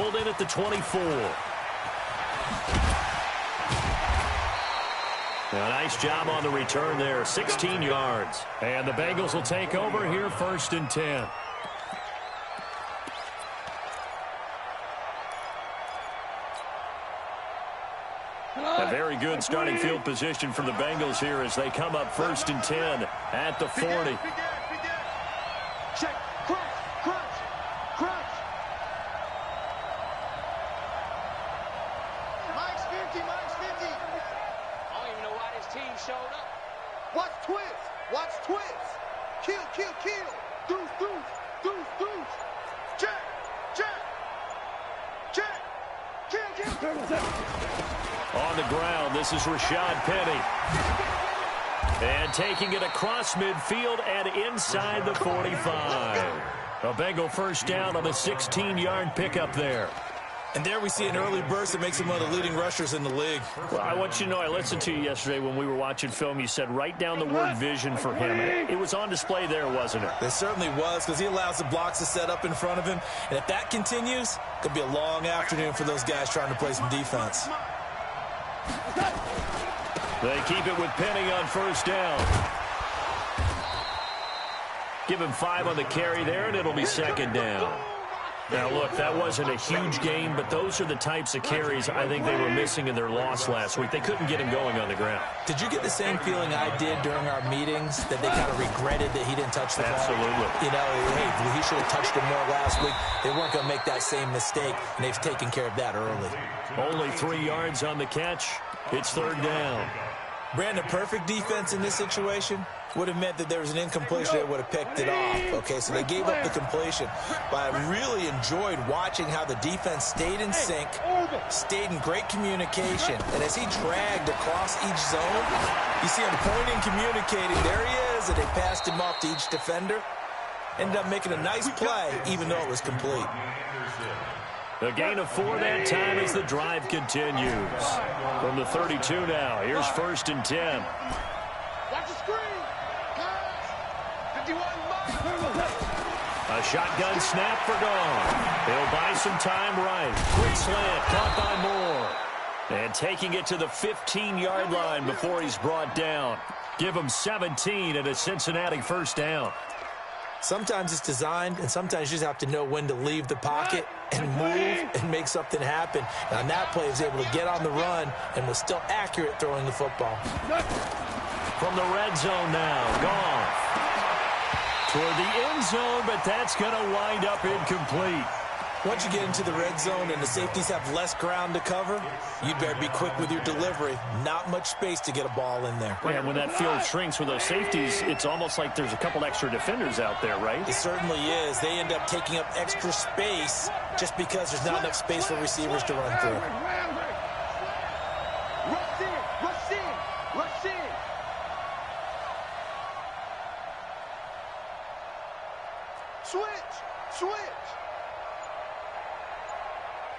tackled in at the 24. A nice job on the return there, 16 yards. And the Bengals will take over here, 1st and 10. A very good starting field position for the Bengals here as they come up 1st and 10 at the 40. Check, crunch. Mike's 50. I don't even know why this team showed up. Watch twist. Kill. Deuce. Check. Kill. On the ground, this is Rashad Penny. And taking it across midfield and inside the 45. A Bengal first down on the 16-yard pickup there. And there we see an early burst that makes him one of the leading rushers in the league. Well, I want you to know, I listened to you yesterday when we were watching film. You said write down the word vision for him. It was on display there, wasn't it? It certainly was, because he allows the blocks to set up in front of him. And if that continues, it could be a long afternoon for those guys trying to play some defense. They keep it with Penny on 1st down. Give him 5 on the carry there, and it'll be 2nd down. Now, look, that wasn't a huge game, but those are the types of carries I think they were missing in their loss last week. They couldn't get him going on the ground. Did you get the same feeling I did during our meetings, that they kind of regretted that he didn't touch the ball? Absolutely. You know, hey, he should have touched it more last week. They weren't going to make that same mistake, and they've taken care of that early. Only 3 yards on the catch. It's 3rd down. Brandon, perfect defense in this situation would have meant that there was an incompletion that would have picked it off. Okay, so they gave up the completion. But I really enjoyed watching how the defense stayed in sync, stayed in great communication. And as he dragged across each zone, you see him pointing, communicating. There he is, and they passed him off to each defender. Ended up making a nice play, even though it was complete. A gain of 4 that time as the drive continues. From the 32 now, here's 1st and 10. Watch the screen. Pass. 51 A shotgun snap for Gone. He'll buy some time right. Quick slant, caught by Moore. And taking it to the 15-yard line before he's brought down. Give him 17 and a Cincinnati 1st down. Sometimes it's designed, and sometimes you just have to know when to leave the pocket and move and make something happen. And on that play, he was able to get on the run and was still accurate throwing the football. From the red zone now, Goff. Toward the end zone, but that's going to wind up incomplete. Once you get into the red zone and the safeties have less ground to cover, you'd better be quick with your delivery. Not much space to get a ball in there. And when that field shrinks with those safeties, it's almost like there's a couple extra defenders out there, right? It certainly is. They end up taking up extra space just because there's not enough space for receivers to run through. Rush in. Switch.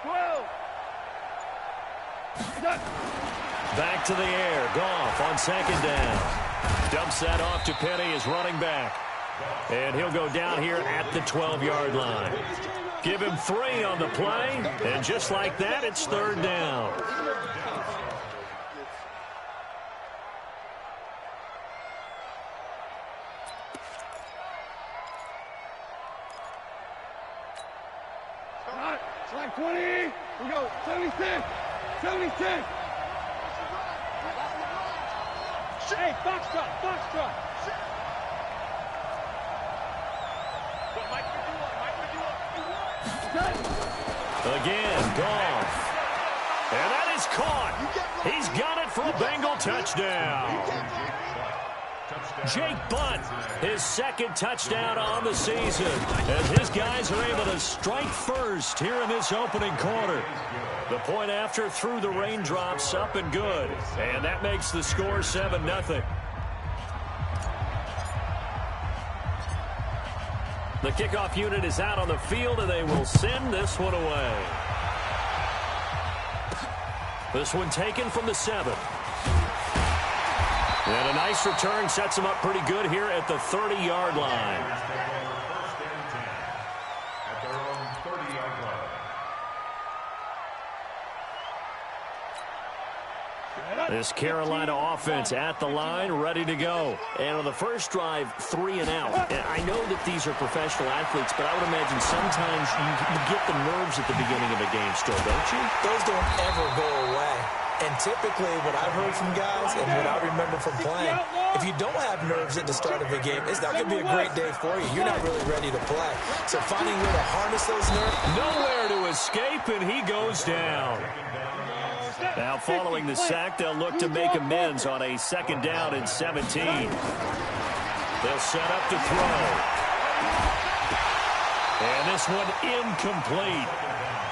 12. Back to the air. Goff on 2nd down. Dumps that off to Penny as running back. And he'll go down here at the 12-yard line. Give him 3 on the play. And just like that, it's 3rd down. Slide 20. We go. 76. Hey, Foxtrot. Again, Goff. And that is caught. He's got it for a Bengal touchdown. Jake Butt, his 2nd touchdown on the season, as his guys are able to strike first here in this opening quarter. The point after through the raindrops, up and good. And that makes the score 7-0. The kickoff unit is out on the field, and they will send this one away. This one taken from the 7. And a nice return sets him up pretty good here at the 30-yard line. This Carolina offense at the line, ready to go. And on the first drive, 3 and out. And I know that these are professional athletes, but I would imagine sometimes you get the nerves at the beginning of a game still, don't you? Those don't ever go away. And typically, what I've heard from guys and what I remember from playing, if you don't have nerves at the start of a game, it's not going to be a great day for you. You're not really ready to play. So finding a way to harness those nerves. Nowhere to escape, and he goes down. Now, following the sack, they'll look to make amends on a 2nd down and 17. They'll set up to throw. And this one incomplete.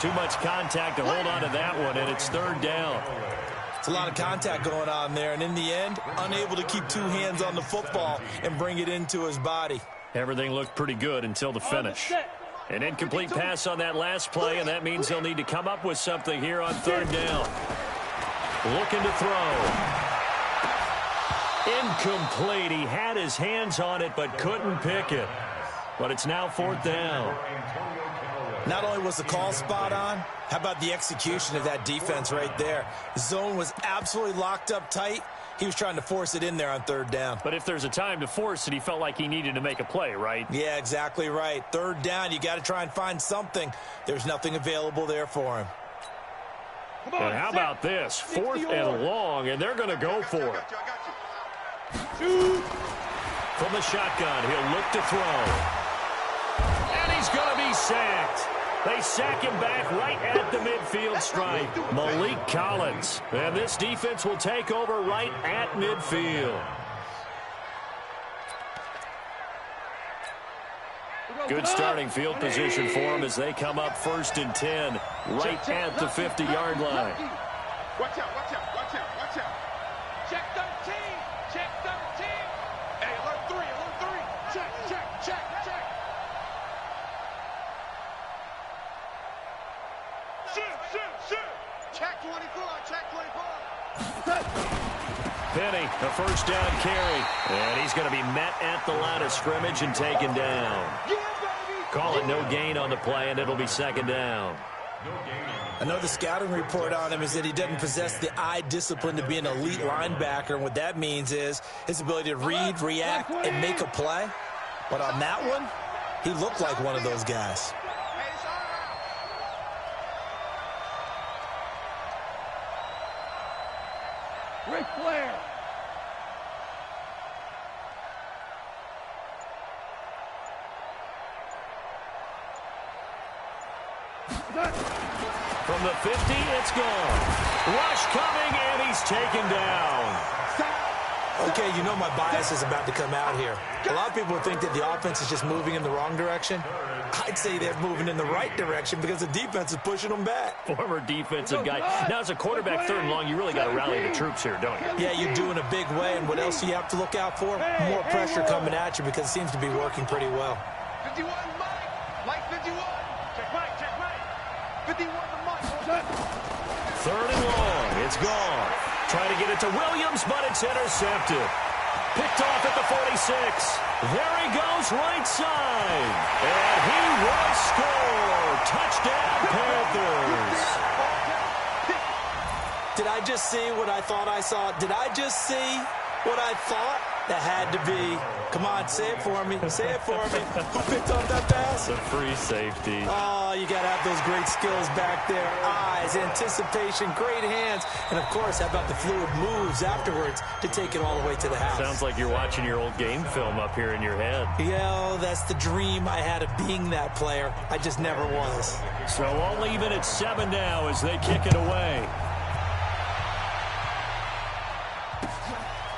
Too much contact to hold on to that one, and it's 3rd down. It's a lot of contact going on there, and in the end, unable to keep 2 hands on the football and bring it into his body. Everything looked pretty good until the finish. An incomplete pass on that last play, and that means they'll need to come up with something here on 3rd down. Looking to throw. Incomplete. He had his hands on it but couldn't pick it. But it's now 4th down. Not only was the call spot on, how about the execution of that defense right there? The zone was absolutely locked up tight. He was trying to force it in there on 3rd down. But if there's a time to force it, he felt like he needed to make a play, right? Yeah, exactly right. 3rd down, you got to try and find something. There's nothing available there for him. And how about this? 4th and long, and they're going to go for it. From the shotgun, he'll look to throw. And he's going to be sacked. They sack him back right at the midfield stripe. Malik Collins. And this defense will take over right at midfield. Good starting field position for them as they come up 1st and 10, right at the 50-yard line. Watch out, watch out, watch out, watch out. Check 13, check 13. Hey, alert 3, alert 3. Check, check, check, check. Shoot. Check 24, check 24. Penny, a 1st down carry. And he's going to be met at the line of scrimmage and taken down. Call it no gain on the play, and it'll be 2nd down. I know the scouting report on him is that he doesn't possess the eye discipline to be an elite linebacker. And what that means is his ability to read, react, and make a play. But on that one, he looked like one of those guys. Ric Flair. From the 50, it's gone. Rush coming, and he's taken down. Okay, you know my bias is about to come out here. A lot of people think that the offense is just moving in the wrong direction. I'd say they're moving in the right direction because the defense is pushing them back. Former defensive guy. Now, as a quarterback 3rd and long, you really got to rally the troops here, don't you? Yeah, you do in a big way, and what else do you have to look out for? More pressure coming at you because it seems to be working pretty well. 51, Mike 51. Check Mike. 51 to Mike. 3rd and long. It's gone. Trying to get it to Williams, but it's intercepted. Picked off at the 46. There he goes, right side. And he will score. Touchdown, Panthers. Did I just see what I thought I saw? Did I just see what I thought? That had to be. Come on, say it for me. Say it for me. Who picked up that pass? The free safety. Oh, you got to have those great skills back there. Eyes, anticipation, great hands. And, of course, how about the fluid moves afterwards to take it all the way to the house? Sounds like you're watching your old game film up here in your head. Yeah, that's the dream I had of being that player. I just never was. So only even at 7 now as they kick it away.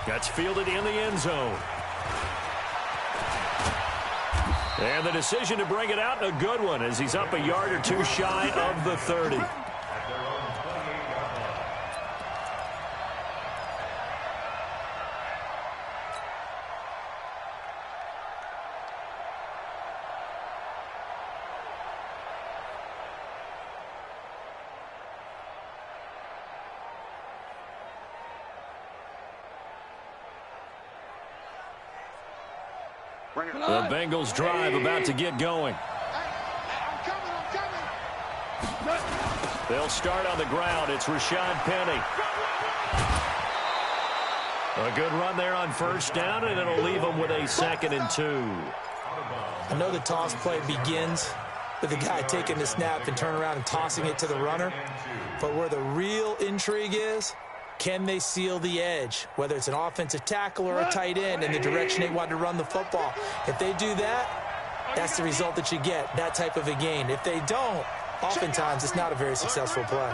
That's fielded in the end zone. And the decision to bring it out, a good one, as he's up a yard or 2 shy of the 30. The Bengals drive about to get going. I'm coming. They'll start on the ground. It's Rashad Penny. A good run there on first down, and it'll leave them with a 2nd and 2. I know the toss play begins with the guy taking the snap and turn around and tossing it to the runner. But where the real intrigue is, can they seal the edge? Whether it's an offensive tackle or a tight end in the direction they want to run the football. If they do that, that's the result that you get, that type of a gain. If they don't, oftentimes it's not a very successful play.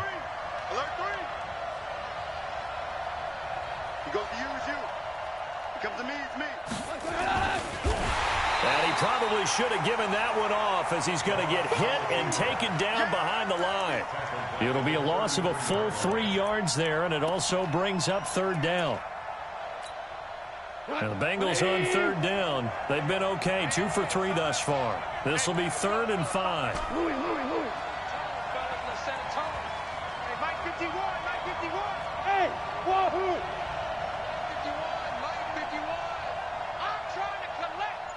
Alert 3. He goes to you, it's you. He comes to me, it's me. And he probably should have given that one off, as he's going to get hit and taken down behind the line. It'll be a loss of a full 3 yards there, and it also brings up 3rd down. And the Bengals on 3rd down. They've been okay, 2 for 3 thus far. This will be 3rd and 5. Louis. Hey, Mike 51, Mike 51. Hey, wahoo. 51, Mike 51. I'm trying to collect.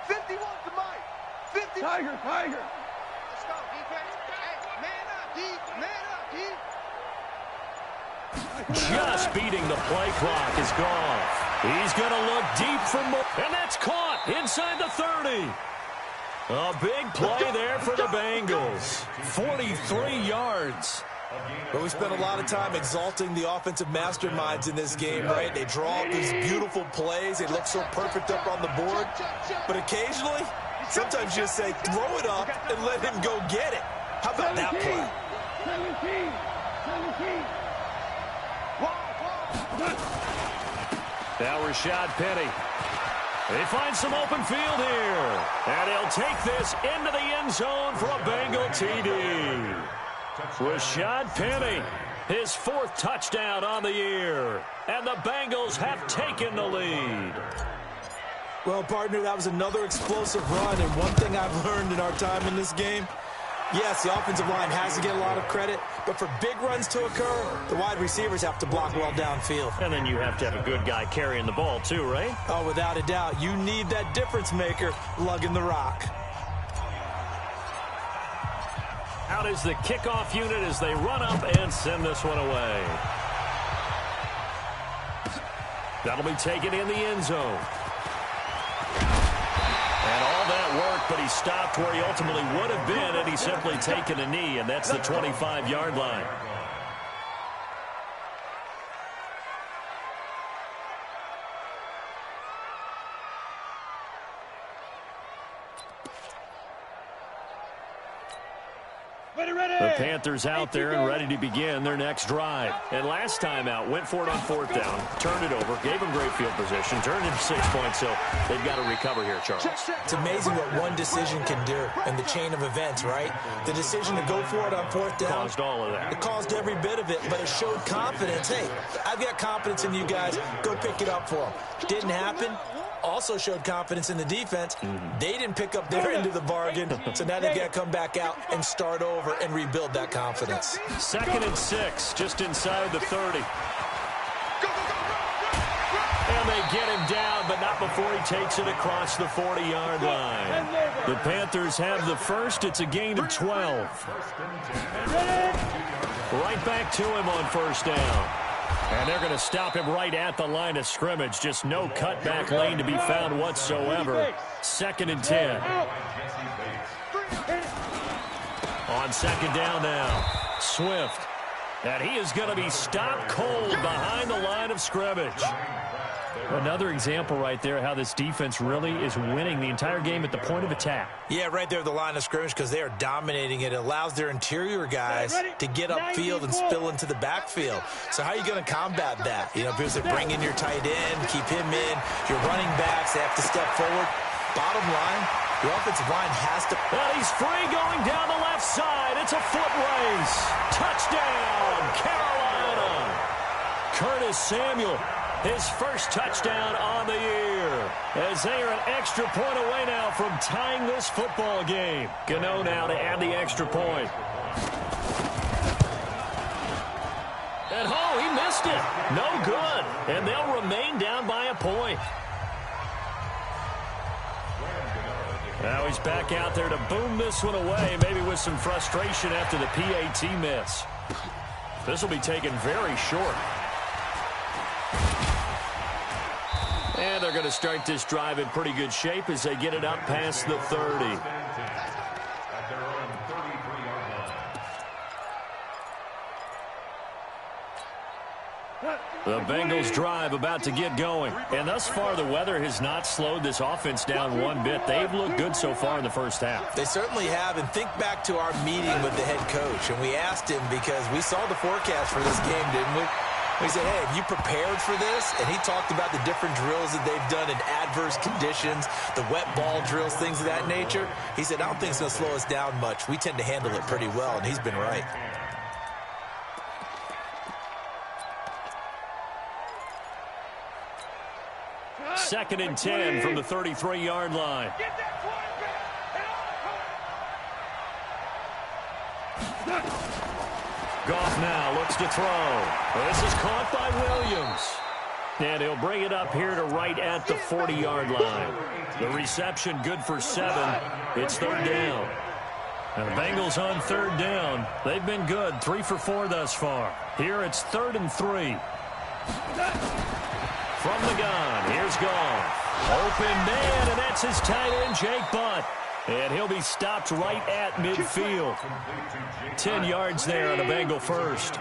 51 to Mike. 50. Tiger. Let's go, defense. Hey, man up, D. Man up, D. Just beating the play clock is gone. He's going to look deep for more. And that's caught inside the 30. A big play there for the Bengals. 43 yards. But we spent a lot of time exalting the offensive masterminds in this game, right? They draw up these beautiful plays. They look so perfect up on the board. But occasionally, sometimes you just say, throw it up and let him go get it. How about that play? 17. Now Rashad Penny. They find some open field here. And he'll take this into the end zone for a Bengal TD. Rashad Penny, his 4th touchdown on the year. And the Bengals have taken the lead. Well, partner, that was another explosive run. And one thing I've learned in our time in this game, yes, the offensive line has to get a lot of credit, but for big runs to occur, the wide receivers have to block well downfield. And then you have to have a good guy carrying the ball too, right? Oh, without a doubt. You need that difference maker lugging the rock. Out is the kickoff unit as they run up and send this one away. That'll be taken in the end zone. And all that work, but he stopped where he ultimately would have been had he simply taken a knee, and that's the 25-yard line. The Panthers out there and ready to begin their next drive. And last time out, went for it on 4th down, turned it over, gave them great field position, turned into 6 points, so they've got to recover here, Charles. It's amazing what one decision can do in the chain of events, right? The decision to go for it on 4th down. Caused all of that. It caused every bit of it, but it showed confidence. Hey, I've got confidence in you guys. Go pick it up for them. Didn't happen. Also showed confidence in the defense. They didn't pick up their end of the bargain, so now they've got to come back out and start over and rebuild that confidence. 2nd and 6, just inside the 30. And they get him down, but not before he takes it across the 40-yard line. The Panthers have the first. It's a gain of 12. Right back to him on 1st down. And they're going to stop him right at the line of scrimmage. Just no cutback lane to be found whatsoever. 2nd and 10. On 2nd down now, Swift. And he is going to be stopped cold behind the line of scrimmage. Another example right there how this defense really is winning the entire game at the point of attack. Yeah, right there at the line of scrimmage because they are dominating it. It allows their interior guys to get upfield and spill into the backfield. So how are you going to combat that? You know, because they bring in your tight end, keep him in. Your running backs, they have to step forward. Bottom line, the offensive line has to... Well, he's free going down the left side. It's a foot race. Touchdown, Carolina. Curtis Samuel. His first touchdown on the year. As they are an extra point away now from tying this football game. Gano now to add the extra point. And oh, he missed it. No good. And they'll remain down by a point. Now he's back out there to boom this one away, maybe with some frustration after the PAT miss. This will be taken very short. And they're going to start this drive in pretty good shape as they get it up past the 30. The Bengals drive about to get going. And thus far, the weather has not slowed this offense down one bit. They've looked good so far in the first half. They certainly have. And think back to our meeting with the head coach. And we asked him because we saw the forecast for this game, didn't we? We said, hey, have you prepared for this? And he talked about the different drills that they've done in adverse conditions, the wet ball drills, things of that nature. He said, I don't think it's going to slow us down much. We tend to handle it pretty well, and he's been right. Second and 10 from the 33-yard line. Goff now looks to throw. This is caught by Williams. And he'll bring it up here to right at the 40-yard line. The reception good for 7. It's third down. And the Bengals on third down. They've been good, 3 for 4 thus far. Here it's 3rd and 3. From the gun, here's Goff. Open man, and that's his tight end, Jake Butt. And he'll be stopped right at midfield. 10 yards there on a Bengal first.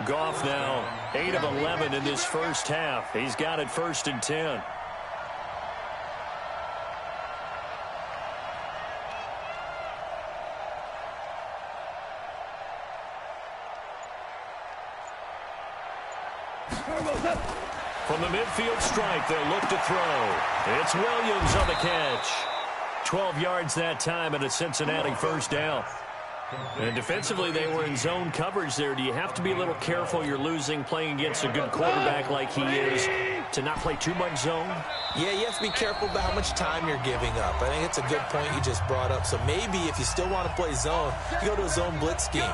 Goff now 8 of 11 in this first half. He's got it 1st and 10. From the midfield stripe, they'll look to throw. It's Williams on the catch. 12 yards that time and a Cincinnati first down. And defensively, they were in zone coverage there. Do you have to be a little careful you're losing playing against a good quarterback like he is to not play too much zone? Yeah, you have to be careful about how much time you're giving up. I think it's a good point you just brought up. So maybe if you still want to play zone, you go to a zone blitz scheme.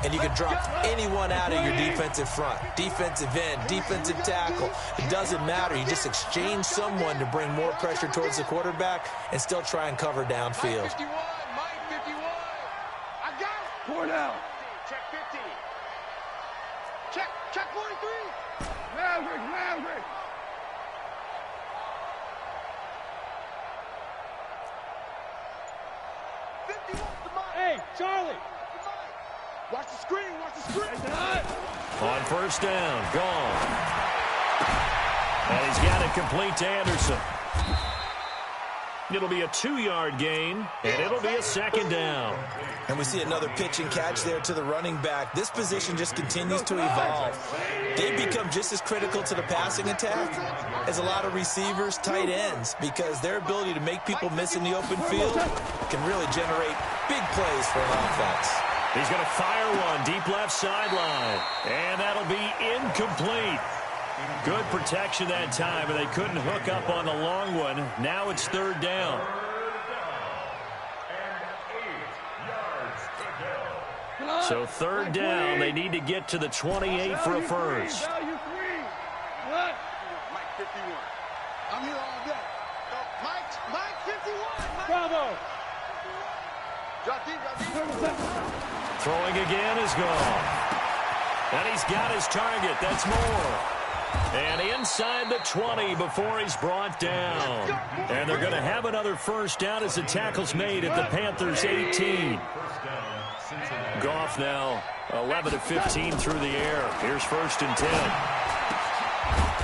And you can drop anyone out of your defensive front, defensive end, defensive tackle. It doesn't matter. You just exchange someone to bring more pressure towards the quarterback and still try and cover downfield. Mike 51, Mike 51. I got it. 4 down. Check 50. Check 43. Maverick. Hey, Charlie. Watch the screen. On first down, gone. And he's got it complete to Anderson. It'll be a 2-yard gain, and it'll be a 2nd down. And we see another pitch and catch there to the running back. This position just continues to evolve. They become just as critical to the passing attack as a lot of receivers, tight ends, because their ability to make people miss in the open field can really generate big plays for an offense. He's going to fire one deep left sideline, and that'll be incomplete. Good protection that time, and they couldn't hook up on the long one. Now it's 3rd down. So 3rd down, they need to get to the 28 for a first. Mike 51. I'm here all day. Mike 51. Bravo. Throwing again is gone. And he's got his target. That's more. And inside the 20 before he's brought down. And they're going to have another first down as the tackle's made at the Panthers' 18. Goff now 11 of 15 through the air. Here's 1st and 10.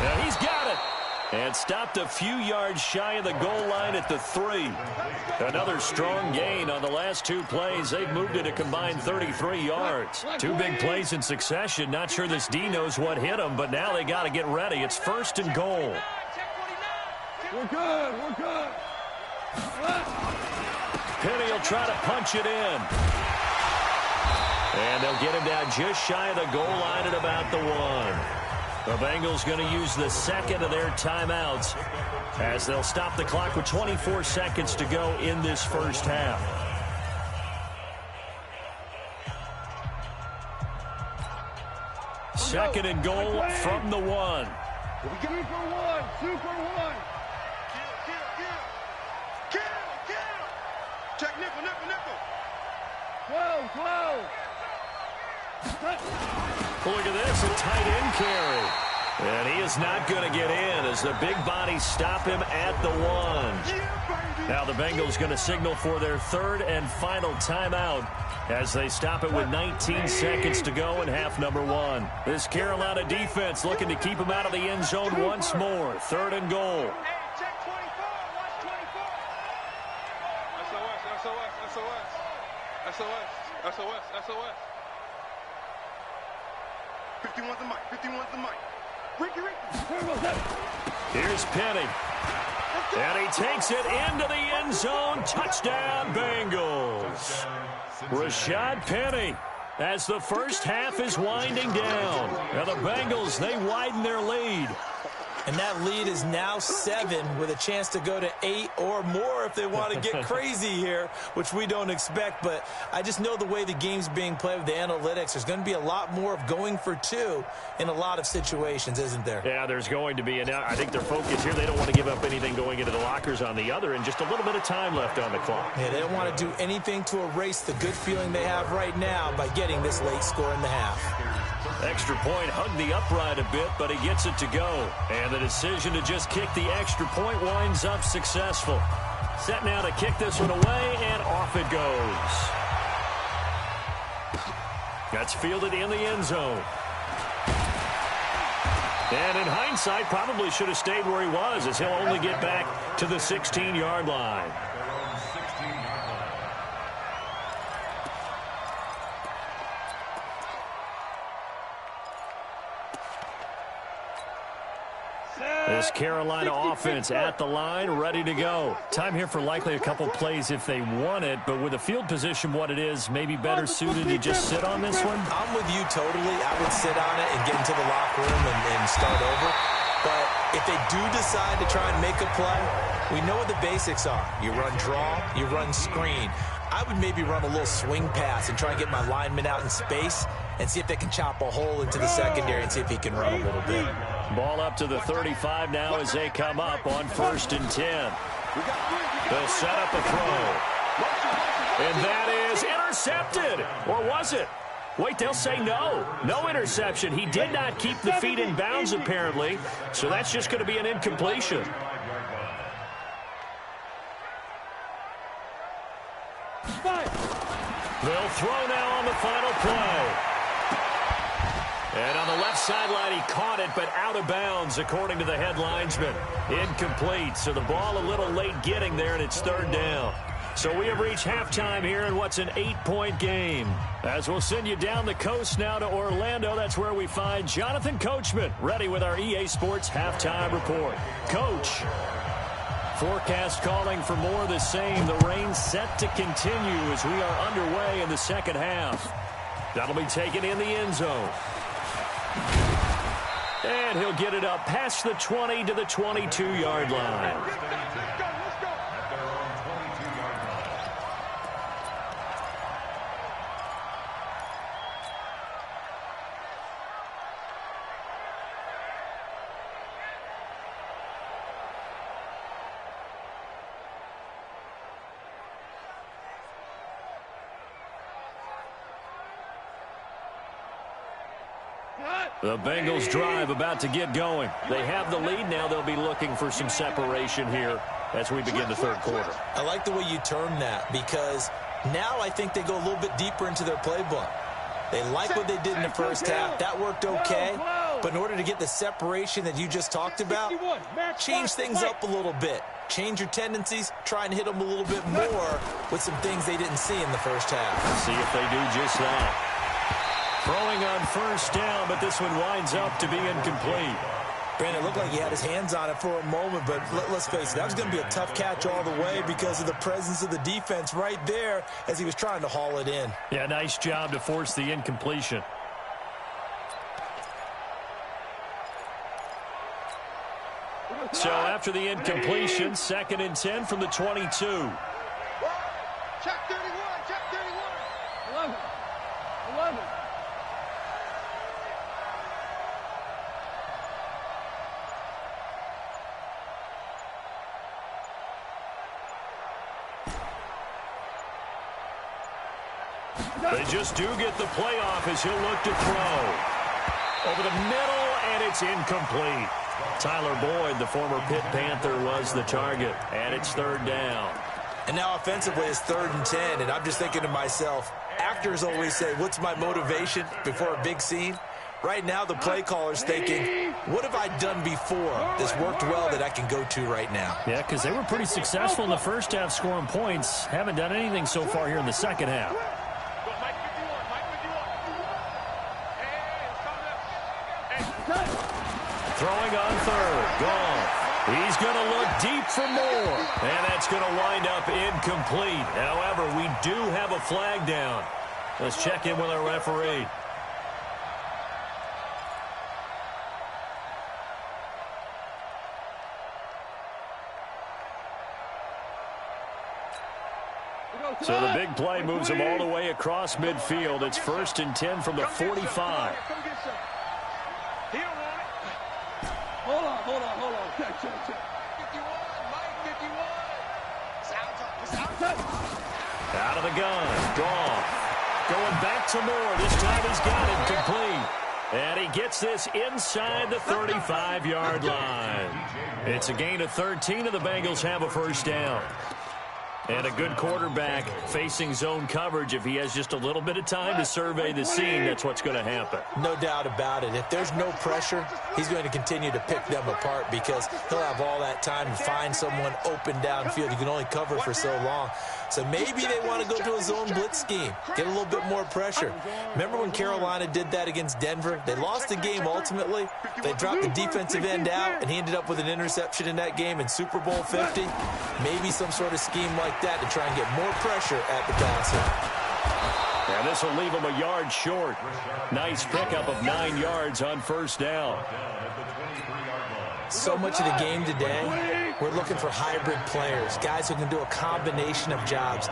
And he's got it. And stopped a few yards shy of the goal line at the 3. Another strong gain on the last 2 plays. They've moved it a combined 33 yards. 2 big plays in succession. Not sure this D knows what hit them, but now they got to get ready. It's 1st and goal. We're good. Penny will try to punch it in. And they'll get him down just shy of the goal line at about the 1. The Bengals going to use the 2nd of their timeouts as they'll stop the clock with 24 seconds to go in this first half. Second and goal from the 1. Super 1. Kill. Check nickel. 12. Look at this, a tight end carry. And he is not going to get in as the big bodies stop him at the 1. Now the Bengals going to signal for their third and final timeout as they stop it with 19 seconds to go in half number 1. This Carolina defense looking to keep him out of the end zone once more. 3rd and goal. Check 24. Watch 24. SOS. 51's the mic. 51's the mic. Ricky. Here's Penny. And he takes it into the end zone. Touchdown, Bengals. Rashad Penny as the first half is winding down. Now the Bengals, they widen their lead. And that lead is now 7 with a chance to go to 8 or more if they want to get crazy here, which we don't expect. But I just know the way the game's being played with the analytics, there's going to be a lot more of going for 2 in a lot of situations, isn't there? Yeah, there's going to be. And I think their focus here, they don't want to give up anything going into the lockers on the other, and just a little bit of time left on the clock. Yeah, they don't want to do anything to erase the good feeling they have right now by getting this late score in the half. Extra point hugged the upright a bit, but he gets it to go. And the decision to just kick the extra point winds up successful. Set now to kick this one away, and off it goes. That's fielded in the end zone. And in hindsight, probably should have stayed where he was, as he'll only get back to the 16-yard line. This Carolina offense at the line, ready to go. Time here for likely a couple plays if they want it, but with the field position what it is, maybe better suited to just sit on this one? I'm with you totally. I would sit on it and get into the locker room and start over. But if they do decide to try and make a play, we know what the basics are. You run draw, you run screen. I would maybe run a little swing pass and try and get my lineman out in space and see if they can chop a hole into the secondary and see if he can run a little bit. Ball up to the 35 now as they come up on 1st and 10. They'll set up a throw. And that is intercepted. Or was it? Wait, they'll say no. No interception. He did not keep the feet in bounds, apparently. So that's just going to be an incompletion. They'll throw now on the final play. And on the left sideline, he caught it, but out of bounds, according to the head linesman. Incomplete, so the ball a little late getting there, and it's 3rd down. So we have reached halftime here in what's an 8-point game. As we'll send you down the coast now to Orlando, that's where we find Jonathan Coachman, ready with our EA Sports halftime report. Coach, forecast calling for more of the same. The rain set to continue as we are underway in the second half. That'll be taken in the end zone. And he'll get it up past the 20 to the 22-yard line. The Bengals drive about to get going. They have the lead now. They'll be looking for some separation here as we begin the 3rd quarter. I like the way you term that because now I think they go a little bit deeper into their playbook. They like what they did in the first half. That worked okay. But in order to get the separation that you just talked about, change things up a little bit. Change your tendencies. Try and hit them a little bit more with some things they didn't see in the first half. See if they do just that. Throwing on 1st down, but this one winds up to be incomplete. Brandon, it looked like he had his hands on it for a moment, but let's face it, that was going to be a tough catch all the way because of the presence of the defense right there as he was trying to haul it in. Yeah, nice job to force the incompletion. So after the incompletion, 2nd and 10 from the 22. Check 31. Check 31. 11. They just do get the playoff as he'll look to throw. Over the middle, and it's it's incomplete. Tyler Boyd, the former Pitt Panther, was the target, and it's third down. And now offensively it's 3rd and 10, and I'm just thinking to myself, actors always say, what's my motivation before a big scene? Right now the play caller's thinking, what have I done before that's worked well that I can go to right now? Yeah, because they were pretty successful in the first half scoring points. Haven't done anything so far here in the second half. Throwing on third. Goff. He's going to look deep for more. And that's going to wind up incomplete. However, we do have a flag down. Let's check in with our referee. So the big play moves them all the way across midfield. It's 1st and 10 from the 45. Hold on. Check. 51, Mike, 51. Out of the gun. Goff. Going back to Moore. This time he's got it complete. And he gets this inside the 35-yard line. It's a gain of 13, and the Bengals have a first down. And a good quarterback facing zone coverage. If he has just a little bit of time to survey the scene, that's what's going to happen. No doubt about it. If there's no pressure, he's going to continue to pick them apart because he'll have all that time to find someone open downfield. You can only cover for so long. So maybe they want to go to a zone blitz scheme, get a little bit more pressure. Remember when Carolina did that against Denver? They lost the game ultimately. They dropped the defensive end out, and he ended up with an interception in that game in Super Bowl 50. Maybe some sort of scheme like that to try and get more pressure at the passer. And this will leave him a yard short. Nice pickup of 9 yards on first down. So much of the game today, we're looking for hybrid players, guys who can do a combination of jobs.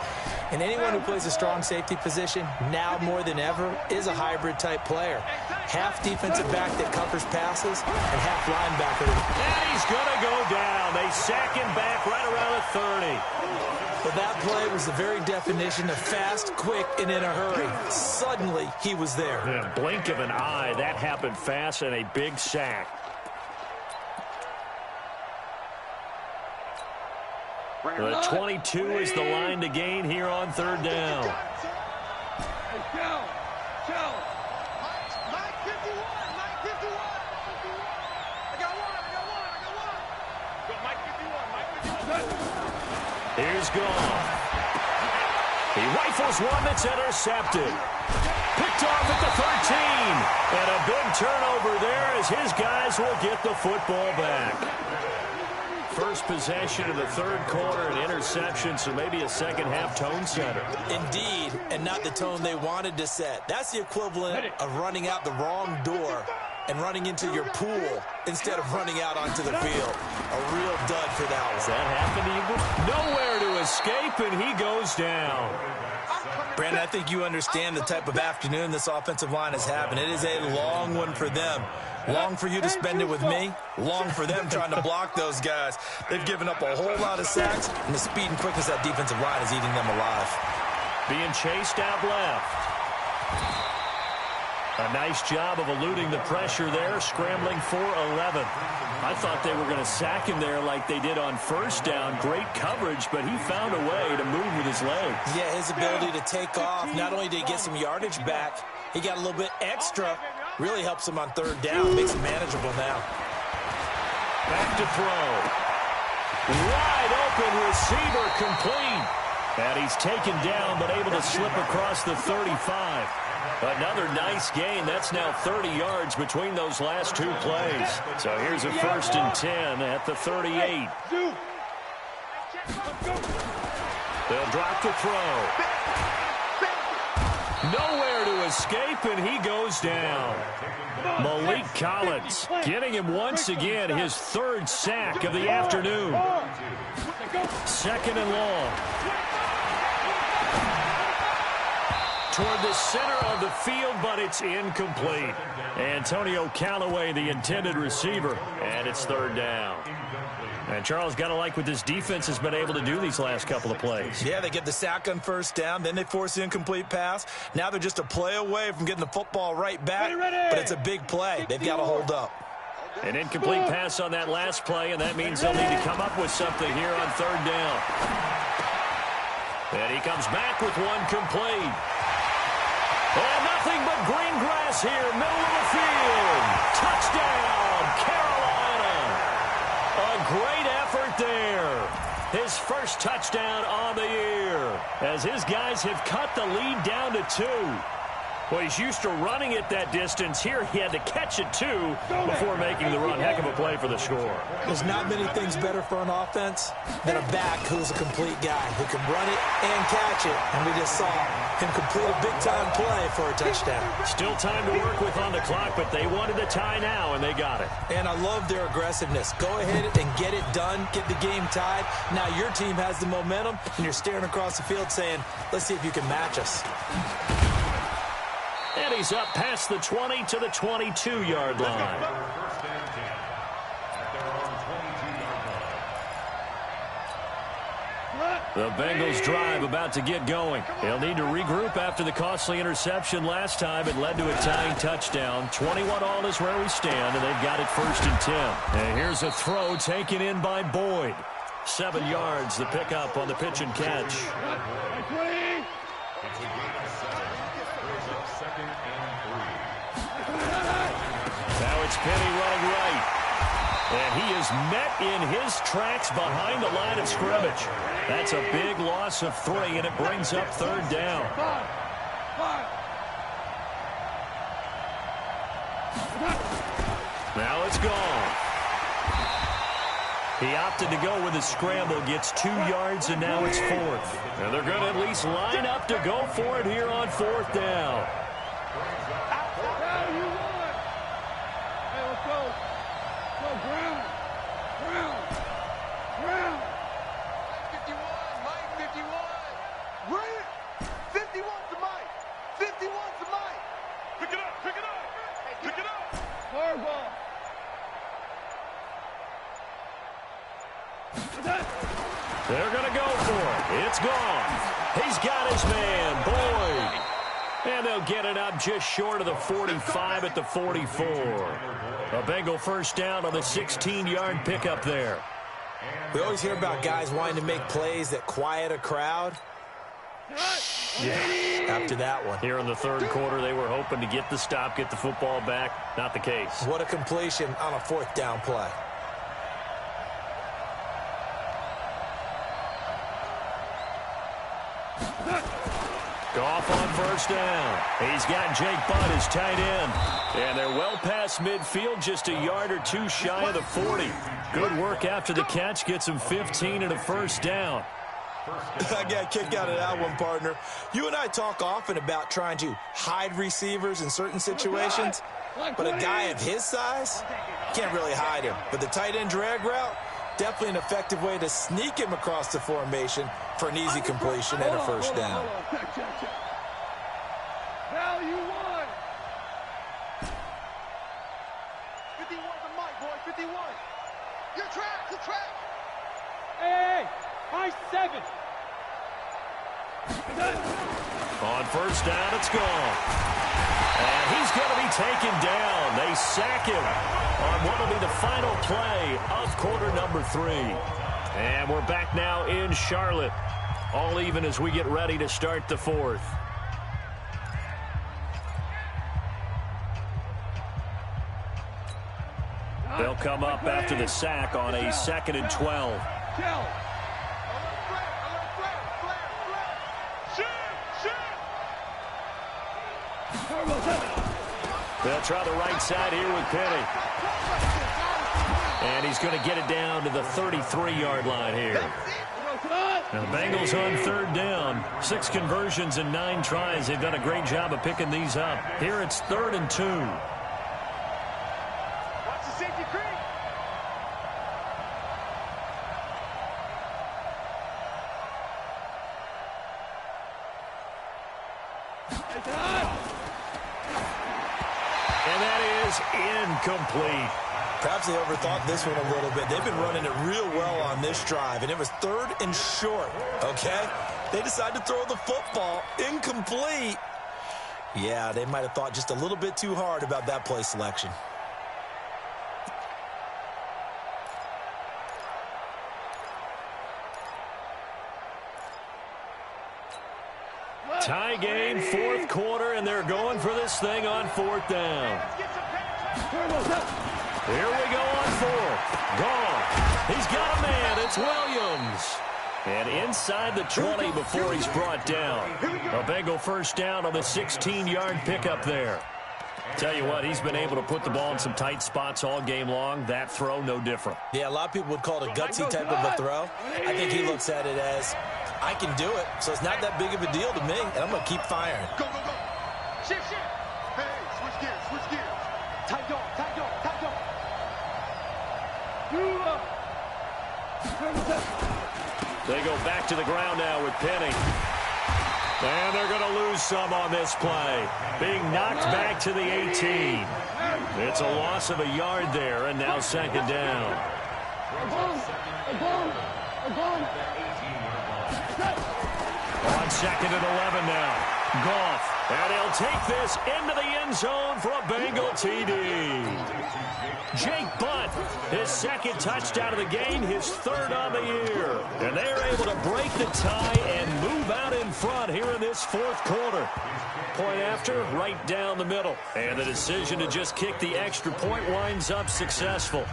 And anyone who plays a strong safety position, now more than ever, is a hybrid-type player. Half defensive back that covers passes, and half linebacker. And he's going to go down. They sack him back right around the 30. But that play was the very definition of fast, quick, and in a hurry. Suddenly, he was there. In a blink of an eye, that happened fast, and a big sack. The 22 is the line to gain here on third down. Mike 51. I got one. Go Mike 51. Here's Goff. He rifles one that's intercepted. Picked off at the 13. And a big turnover there as his guys will get the football back. First possession of the third quarter, an interception, so maybe a second-half tone setter. Indeed, and not the tone they wanted to set. That's the equivalent of running out the wrong door and running into your pool instead of running out onto the field. A real dud for that one. Does that happen to you? Nowhere to escape, and he goes down. Brandon, I think you understand the type of afternoon this offensive line is having. It is a long one for them. Long for you to spend it with me. Long for them trying to block those guys. They've given up a whole lot of sacks, and the speed and quickness of that defensive line is eating them alive. Being chased out left. A nice job of eluding the pressure there, scrambling for 11. I thought they were going to sack him there like they did on first down. Great coverage, but he found a way to move with his legs. Yeah, his ability to take off, not only did he get some yardage back, he got a little bit extra. Really helps him on third down, makes it manageable now. Back to throw. Wide open receiver complete. And he's taken down but able to slip across the 35. Another nice gain. That's now 30 yards between those last two plays. So here's a 1st and 10 at the 38. They'll drop to throw. Nowhere to escape, and he goes down. Malik Collins getting him once again his third sack of the afternoon. 2nd and long. Toward the center of the field, but it's incomplete. Antonio Callaway, the intended receiver, and it's third down. And Charles, got to like what this defense has been able to do these last couple of plays. Yeah, they get the sack on first down, then they force the incomplete pass. Now they're just a play away from getting the football right back, but it's a big play. They've got to hold up. An incomplete pass on that last play, and that means they'll need to come up with something here on third down. And he comes back with one complete. And nothing but green grass here, middle of the field. Touchdown, Carolina. A great effort there. His first touchdown on the year, as his guys have cut the lead down to 2. Well, he's used to running it that distance. Here he had to catch it, too, before making the run. Heck of a play for the score. There's not many things better for an offense than a back who's a complete guy, who can run it and catch it. And we just saw him complete a big-time play for a touchdown. Still time to work with on the clock, but they wanted the tie now, and they got it. And I love their aggressiveness. Go ahead and get it done, get the game tied. Now your team has the momentum, and you're staring across the field saying, let's see if you can match us. And he's up past the 20 to the 22-yard line. The Bengals drive about to get going. They'll need to regroup after the costly interception last time. It led to a tying touchdown. 21-all is where we stand, and they've got it 1st and 10. And here's a throw taken in by Boyd. 7 yards, the pickup on the pitch and catch. Now it's Penny running right. And he is met in his tracks behind the line of scrimmage. That's a big loss of 3, and it brings up 3rd down. Now it's gone. He opted to go with a scramble, gets 2 yards, and now it's 4th. And they're going to at least line up to go for it here on 4th down. They're going to go for it. It's gone. He's got his man, Boyd. And they'll get it up just short of the 45 at the 44. A Bengal first down on the 16-yard pickup there. We always hear about guys wanting to make plays that quiet a crowd. Yeah, after that one. Here in the 3rd quarter, they were hoping to get the stop, get the football back. Not the case. What a completion on a 4th down play. Goff on first down. He's got Jake Butt as tight end. And they're well past midfield, just a yard or 2 shy of the 40. Good work after the catch. Gets him 15 and a first down. I got a kick out of that one, partner. You and I talk often about trying to hide receivers in certain situations. But a guy of his size, can't really hide him. But the tight end drag route, definitely an effective way to sneak him across the formation for an easy completion and a first down. Now you won. 51 to Mike, boy, 51. Your track, your track. Hey, high 7. On first down, it's gone. And he's going to be taken down. They sack him on what will be the final play of quarter number 3. And we're back now in Charlotte. All even as we get ready to start the 4th. They'll come up after the sack on a 2nd and 12. They'll try the right side here with Penny. And he's going to get it down to the 33-yard line here. Now, the Bengals on 3rd down. 6 conversions and 9 tries. They've done a great job of picking these up. Here it's 3rd and 2. Watch the safety creek. And that is incomplete. Perhaps they overthought this one a little bit. They've been running it real well on this drive, and it was 3rd and short, okay? They decided to throw the football incomplete. Yeah, they might have thought just a little bit too hard about that play selection. Tie game, fourth quarter, and they're going for this thing on fourth down. Here we go on fourth. Gone. He's got a man. It's Williams. And inside the 20 before he's brought down. A Bengal first down on the 16-yard pickup there. Tell you what, he's been able to put the ball in some tight spots all game long. That throw, no different. Yeah, a lot of people would call it a gutsy type of a throw. I think he looks at it as, I can do it, so it's not that big of a deal to me, and I'm going to keep firing. Go, go, go. Shift, shift. Hey, switch gears, switch gears. Tight door, tight door, tight door. They go back to the ground now with Penny. And they're going to lose some on this play. Being knocked back to the 18. It's a loss of a yard there, and now second down. On second and 11 now. Goff. And he'll take this into the end zone for a Bengal TD. Jake Butt, his second touchdown of the game, his third on the year. And they're able to break the tie and move out in front here in this fourth quarter. Point after, right down the middle. And the decision to just kick the extra point winds up successful.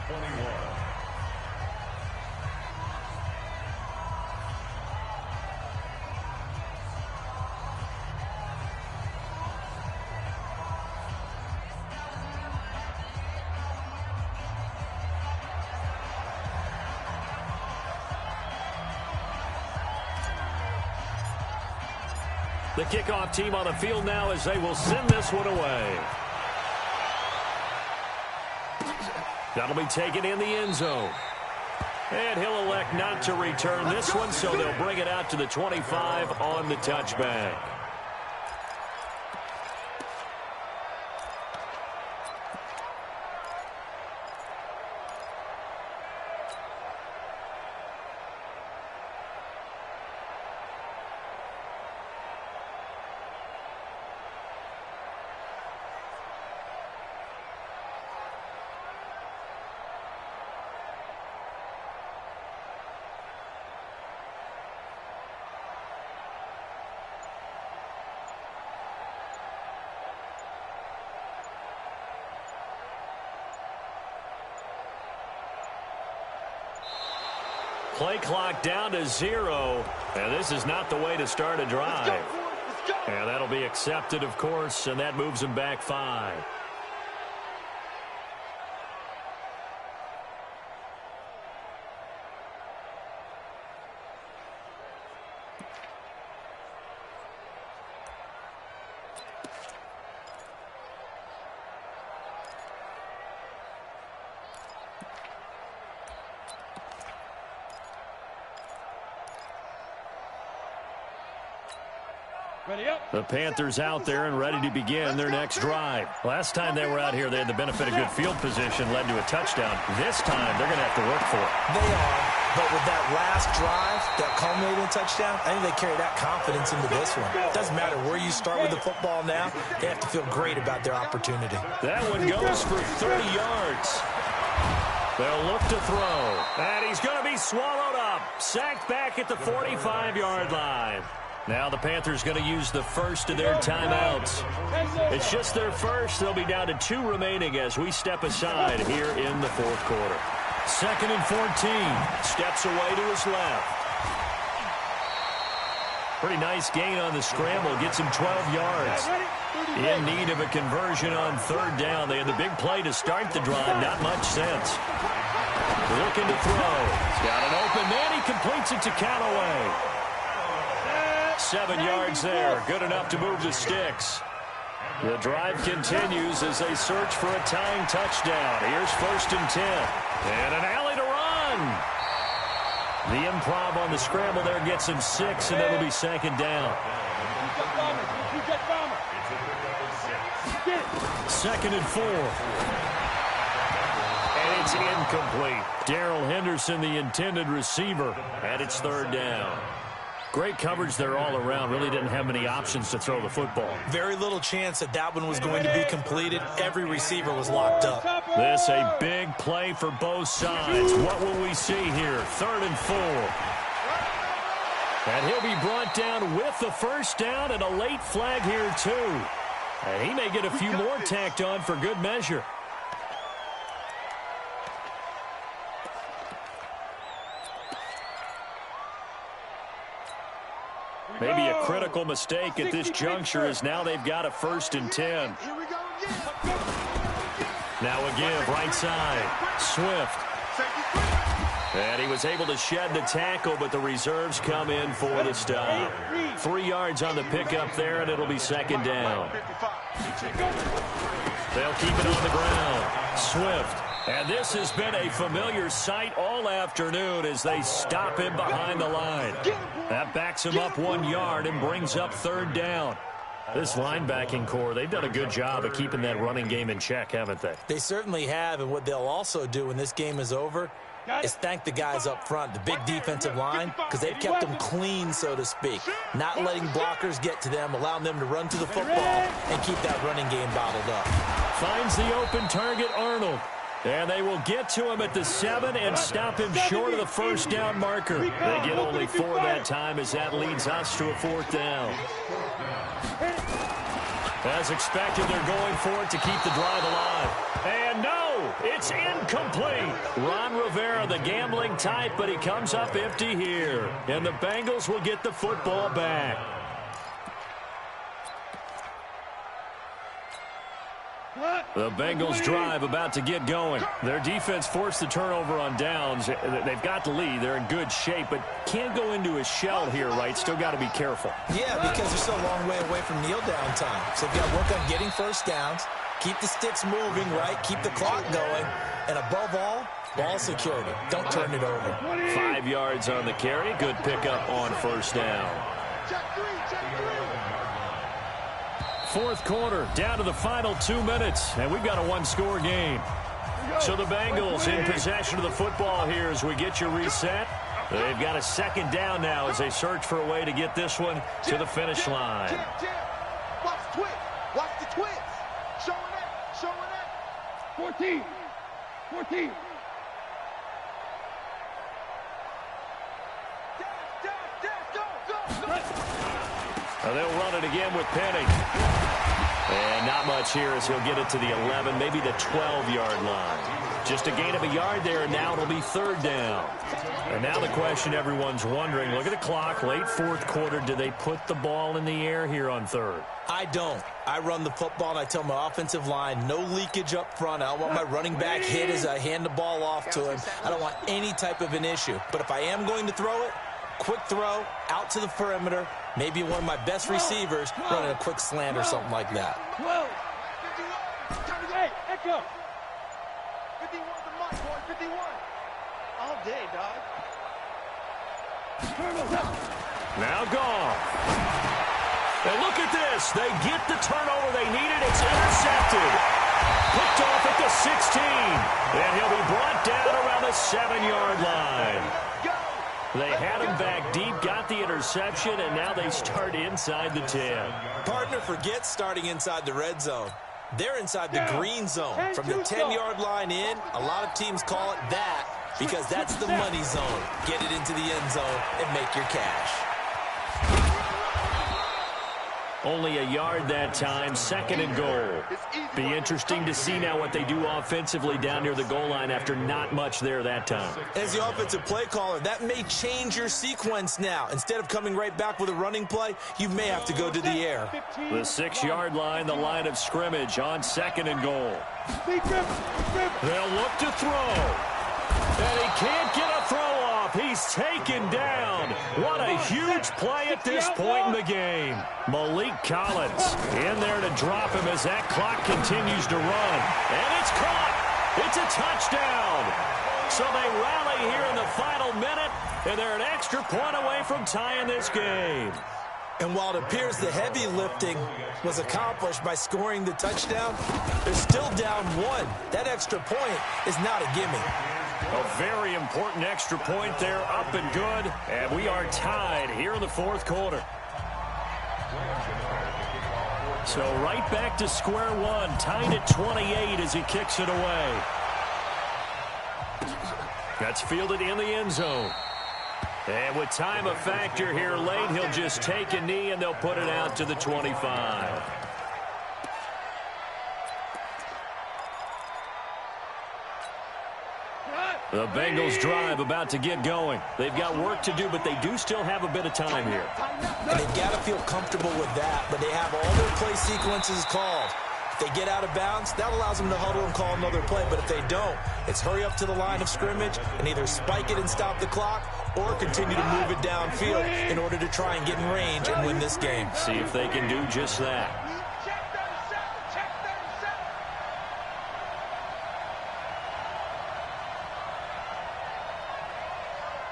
The kickoff team on the field now as they will send this one away. That'll be taken in the end zone. And he'll elect not to return this one, so they'll bring it out to the 25 on the touchback. Play clock down to 0, and this is not the way to start a drive. And that'll be accepted, of course, and that moves him back 5. The Panthers out there and ready to begin their next drive. Last time they were out here, they had the benefit of good field position, led to a touchdown. This time, they're going to have to work for it. They are, but with that last drive, that culminating touchdown, I think they carry that confidence into this one. It doesn't matter where you start with the football now. They have to feel great about their opportunity. That one goes for 30 yards. They'll look to throw. And he's going to be swallowed up. Sacked back at the 45-yard line. Now the Panthers going to use the first of their timeouts. It's just their first. They'll be down to 2 remaining as we step aside here in the fourth quarter. Second and 14. Steps away to his left. Pretty nice gain on the scramble. Gets him 12 yards. In need of a conversion on third down. They had the big play to start the drive. Not much sense. Looking to throw. He's got an open man. He completes it to Callaway. 7 yards there. Good enough to move the sticks. The drive continues as they search for a tying touchdown. Here's first and 10. And an alley to run. The improv on the scramble there gets him 6, and then it'll be second down. Second and 4. And it's incomplete. Darrell Henderson, the intended receiver, and it's third down. Great coverage there all around. Really didn't have many options to throw the football. Very little chance that that one was going to be completed. Every receiver was locked up. This a big play for both sides. What will we see here? Third and 4. And he'll be brought down with the first down and a late flag here, too. And he may get a few more tacked on for good measure. Maybe a critical mistake at this juncture as now they've got a 1st and 10. Now a give right side. Swift. And he was able to shed the tackle, but the reserves come in for the stop. 3 yards on the pickup there, and it'll be 2nd down. They'll keep it on the ground. Swift. And this has been a familiar sight all afternoon as they stop him behind the line. That backs him up 1 yard and brings up 3rd down. This linebacking core, they've done a good job of keeping that running game in check, haven't they? They certainly have, and what they'll also do when this game is over is thank the guys up front, the big defensive line, because they've kept them clean, so to speak. Not letting blockers get to them, allowing them to run to the football and keep that running game bottled up. Finds the open target, Arnold. And they will get to him at the 7 and stop him short of the 1st down marker. They get only 4 that time as that leads us to a 4th down. As expected, they're going for it to keep the drive alive. And no, it's incomplete. Ron Rivera, the gambling type, but he comes up empty here. And the Bengals will get the football back. The Bengals drive about to get going. Their defense forced the turnover on downs. They've got the lead. They're in good shape, but can't go into a shell here, right? Still got to be careful. Yeah, because they're still a long way away from kneel down time. So they've got to work on getting 1st downs, keep the sticks moving, right? Keep the clock going, and above all, ball security. Don't turn it over. 5 yards on the carry. Good pickup on 1st down. 4th quarter, down to the final 2 minutes, and we've got a 1-score game. So the Bengals in possession of the football here as we get you reset. They've got a 2nd down now as they search for a way to get this one to the finish line. Watch the twist. Watch the twist. Showing it. Showing it. 14. 14. Now they'll run it again with Penny. And not much here as he'll get it to the 11, maybe the 12-yard line. Just a gain of a yard there, and now it'll be 3rd down. And now the question everyone's wondering, look at the clock, late 4th quarter, do they put the ball in the air here on 3rd? I don't. I run the football, and I tell my offensive line, no leakage up front. I don't want my running back hit as I hand the ball off to him. I don't want any type of an issue. But if I am going to throw it, quick throw, out to the perimeter, maybe one of my best receivers running a quick slant or something like that. 12. 51. Echo. 51 the mark, boy. 51. All day, dog. Now gone. And look at this. They get the turnover they needed. It's intercepted. Picked off at the 16. And he'll be brought down around the 7-yard line. They had him back deep, got the interception, and now they start inside the 10. Partner forgets starting inside the red zone. They're inside the green zone. From the 10-yard line in, a lot of teams call it that because that's the money zone. Get it into the end zone and make your cash. Only a yard that time, 2nd and goal. Be interesting to see now what they do offensively down near the goal line after not much there that time. As the offensive play caller, that may change your sequence now. Instead of coming right back with a running play, you may have to go to the air. The 6-yard line, the line of scrimmage on 2nd and goal. They'll look to throw. And he can't get a throw off. He's taken down. What a huge play at this point in the game. Malik Collins in there to drop him as that clock continues to run. And it's caught. It's a touchdown. So they rally here in the final minute, and they're an extra point away from tying this game. And while it appears the heavy lifting was accomplished by scoring the touchdown, they're still down 1. That extra point is not a gimme. A very important extra point there, up and good. And we are tied here in the 4th quarter. So right back to square one, tied at 28 as he kicks it away. That's fielded in the end zone. And with time a factor here late, he'll just take a knee and they'll put it out to the 25. The Bengals drive about to get going. They've got work to do, but they do still have a bit of time here. And they've got to feel comfortable with that, but they have all their play sequences called. If they get out of bounds, that allows them to huddle and call another play, but if they don't, it's hurry up to the line of scrimmage and either spike it and stop the clock or continue to move it downfield in order to try and get in range and win this game. See if they can do just that.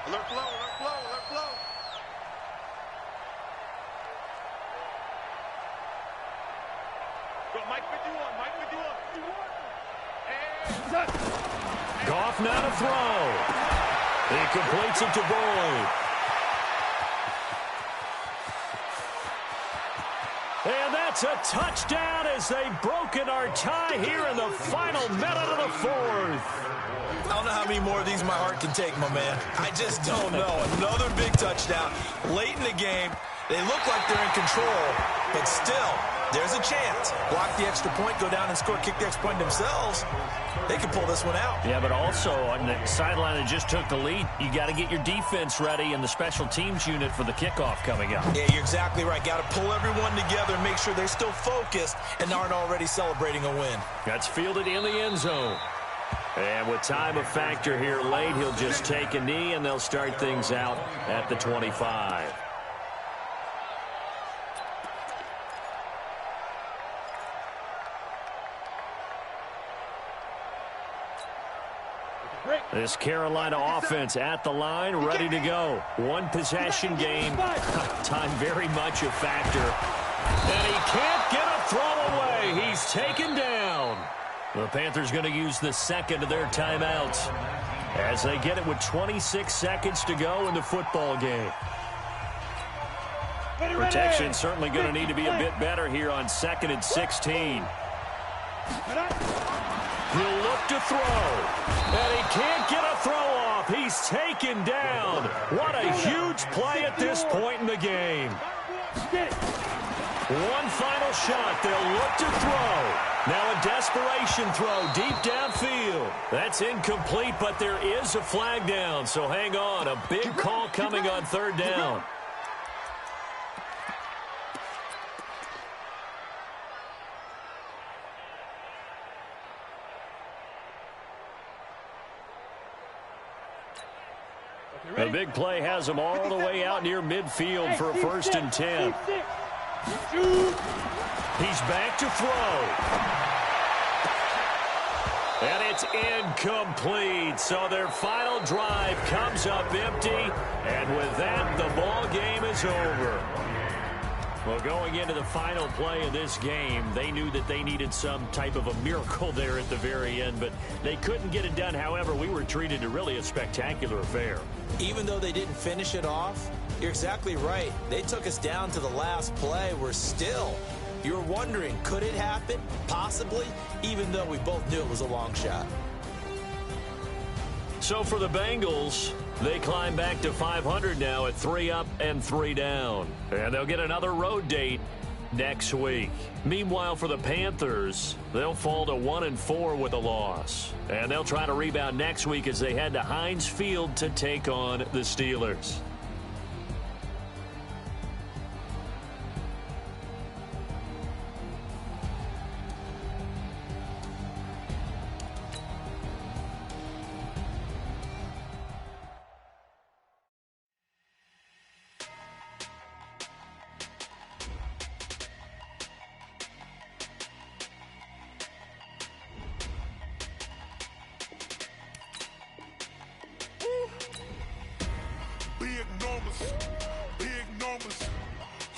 Alert flow, alert flow, alert flow. Go, Mike 51, Mike 51. Goff now to throw. He completes it to Boyd. And that's a touchdown as they've broken our tie here in the final minute of the fourth. I don't know how many more of these my heart can take, my man. I just don't know. Another big touchdown late in the game. They look like they're in control, but still, there's a chance. Block the extra point, go down and score, kick the extra point themselves. They can pull this one out. Yeah, but also on the sideline that just took the lead, you got to get your defense ready and the special teams unit for the kickoff coming up. Yeah, you're exactly right. Got to pull everyone together and make sure they're still focused and aren't already celebrating a win. That's fielded in the end zone. And with time a factor here late, he'll just take a knee and they'll start things out at the 25. This Carolina offense at the line, ready to go. One possession game, time very much a factor. And he can't get a throw away. He's taken down. The Panthers going to use the second of their timeouts as they get it with 26 seconds to go in the football game. Protection certainly going to need to be a bit better here on 2nd and 16. He'll look to throw, and he can't get a throw off. He's taken down. What a huge play at this point in the game. One final shot. They'll look to throw. Now a desperation throw deep downfield. That's incomplete, but there is a flag down, so hang on. A big call coming on 3rd down. The big play has him all the way out near midfield for a 1st and 10. He's back to throw. And it's incomplete. So their final drive comes up empty. And with that, the ball game is over. Well, going into the final play of this game, they knew that they needed some type of a miracle there at the very end, but they couldn't get it done. However, we were treated to really a spectacular affair. Even though they didn't finish it off, you're exactly right. They took us down to the last play. We're still, you're wondering, could it happen? Possibly, even though we both knew it was a long shot. So for the Bengals, they climb back to 500 now at 3 up and 3 down. And they'll get another road date next week. Meanwhile, for the Panthers, they'll fall to 1-4 with a loss. And they'll try to rebound next week as they head to Heinz Field to take on the Steelers. Big numbers,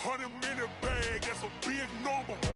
100-minute bag, that's a big number.